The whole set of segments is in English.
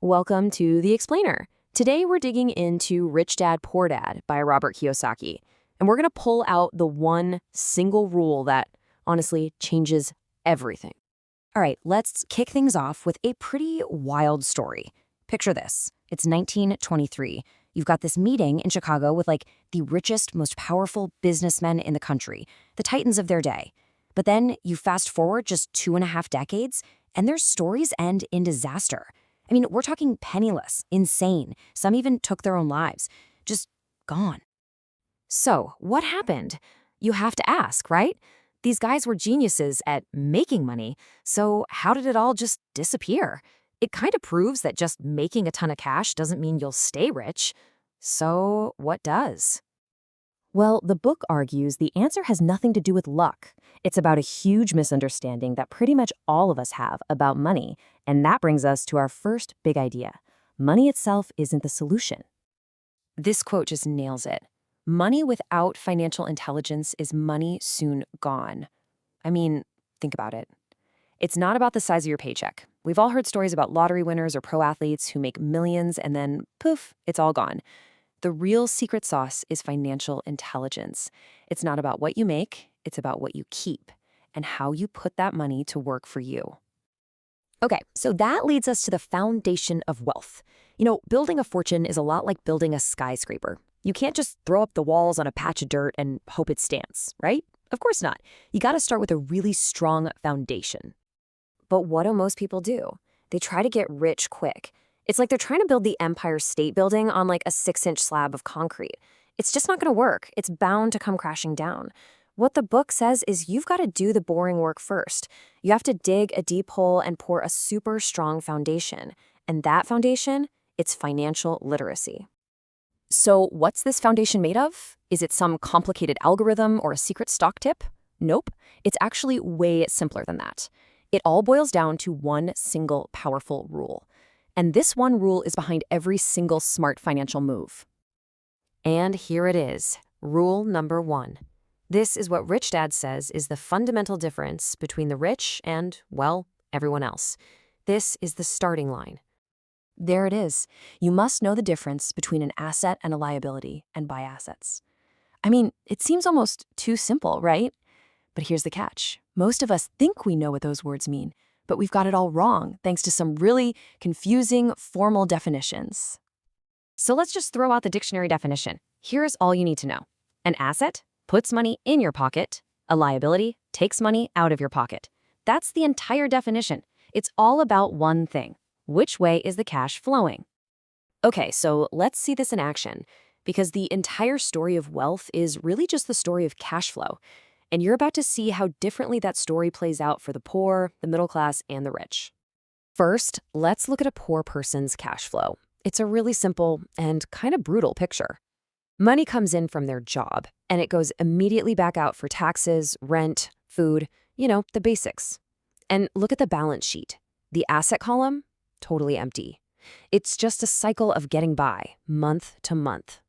Welcome to The Explainer. Today we're digging into Rich Dad, Poor Dad by Robert Kiyosaki. And we're going to pull out the one single rule that, honestly, changes everything. All right, let's kick things off with a pretty wild story. Picture this. It's 1923. You've got this meeting in Chicago with the richest, most powerful businessmen in the country, the titans of their day. But then you fast forward just 2.5 decades, and their stories end in disaster. I mean, we're talking penniless, insane. Some even took their own lives. Just gone. So, what happened? You have to ask, right? These guys were geniuses at making money, so how did it all just disappear? It kind of proves that just making a ton of cash doesn't mean you'll stay rich. So, what does? Well, the book argues the answer has nothing to do with luck. It's about a huge misunderstanding that pretty much all of us have about money, and that brings us to our first big idea. Money itself isn't the solution. This quote just nails it. Money without financial intelligence is money soon gone. I mean, think about it. It's not about the size of your paycheck. We've all heard stories about lottery winners or pro athletes who make millions and then, poof, it's all gone. The real secret sauce is financial intelligence. It's not about what you make, it's about what you keep and how you put that money to work for you. Okay, so that leads us to the foundation of wealth. Building a fortune is a lot like building a skyscraper. You can't just throw up the walls on a patch of dirt and hope it stands, right? Of course not. You got to start with a really strong foundation. But what do most people do? They try to get rich quick. It's like they're trying to build the Empire State Building on a 6-inch slab of concrete. It's just not going to work. It's bound to come crashing down. What the book says is you've got to do the boring work first. You have to dig a deep hole and pour a super strong foundation. And that foundation, it's financial literacy. So what's this foundation made of? Is it some complicated algorithm or a secret stock tip? Nope. It's actually way simpler than that. It all boils down to one single powerful rule. And this one rule is behind every single smart financial move. And here it is, rule number 1. This is what Rich Dad says is the fundamental difference between the rich and, well, everyone else. This is the starting line. There it is. You must know the difference between an asset and a liability and buy assets. I mean, it seems almost too simple, right? But here's the catch. Most of us think we know what those words mean, but we've got it all wrong thanks to some really confusing formal definitions. So let's just throw out the dictionary definition. Here's all you need to know. An asset puts money in your pocket. A liability takes money out of your pocket. That's the entire definition. It's all about one thing. Which way is the cash flowing? Okay, so let's see this in action, because the entire story of wealth is really just the story of cash flow. And you're about to see how differently that story plays out for the poor, the middle class, and the rich. First, let's look at a poor person's cash flow. It's a really simple and kind of brutal picture. Money comes in from their job, and it goes immediately back out for taxes, rent, food, the basics. And look at the balance sheet. The asset column, totally empty. It's just a cycle of getting by, month to month.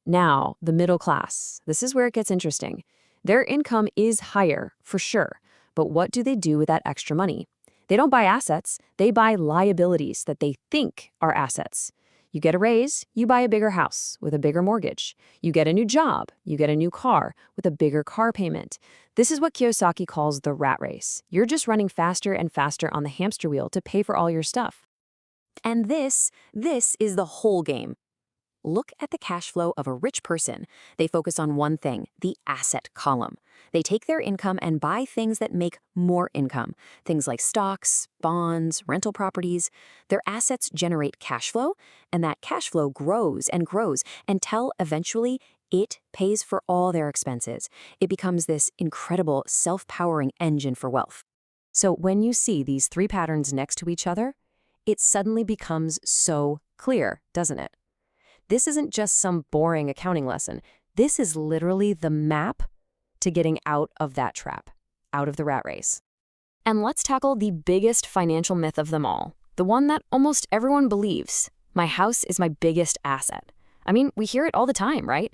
Now, the middle class. This is where it gets interesting. Their income is higher, for sure, but what do they do with that extra money? They don't buy assets, they buy liabilities that they think are assets. You get a raise, you buy a bigger house with a bigger mortgage. You get a new job, you get a new car with a bigger car payment. This is what Kiyosaki calls the rat race. You're just running faster and faster on the hamster wheel to pay for all your stuff. And this is the whole game. Look at the cash flow of a rich person. They focus on one thing, the asset column. They take their income and buy things that make more income. Things like stocks, bonds, rental properties. Their assets generate cash flow, and that cash flow grows until eventually it pays for all their expenses. It becomes this incredible self-powering engine for wealth. So when you see these 3 patterns next to each other, it suddenly becomes so clear, doesn't it? This isn't just some boring accounting lesson. This is literally the map to getting out of that trap, out of the rat race. And let's tackle the biggest financial myth of them all, the one that almost everyone believes. My house is my biggest asset. I mean, we hear it all the time, right?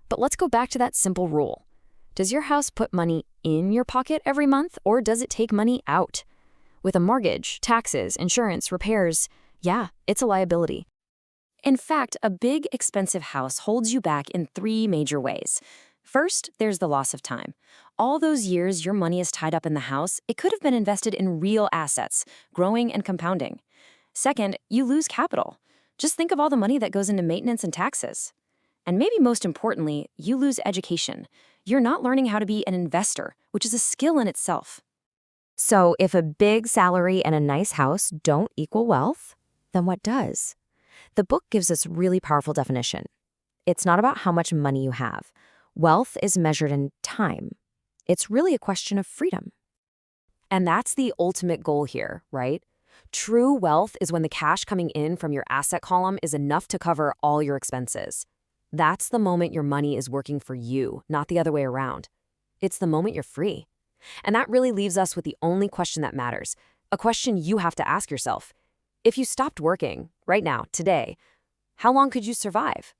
But let's go back to that simple rule. Does your house put money in your pocket every month, or does it take money out? With a mortgage, taxes, insurance, repairs, Yeah, it's a liability. In fact, a big, expensive house holds you back in three major ways. First, there's the loss of time. All those years your money is tied up in the house, it could have been invested in real assets, growing and compounding. Second, you lose capital. Just think of all the money that goes into maintenance and taxes. And maybe most importantly, you lose education. You're not learning how to be an investor, which is a skill in itself. So, if a big salary and a nice house don't equal wealth, then what does? The book gives us really powerful definition. It's not about how much money you have. Wealth is measured in time. It's really a question of freedom. And that's the ultimate goal here, right? True wealth is when the cash coming in from your asset column is enough to cover all your expenses. That's the moment your money is working for you, not the other way around. It's the moment you're free. And that really leaves us with the only question that matters, a question you have to ask yourself. If you stopped working, right now, today, how long could you survive?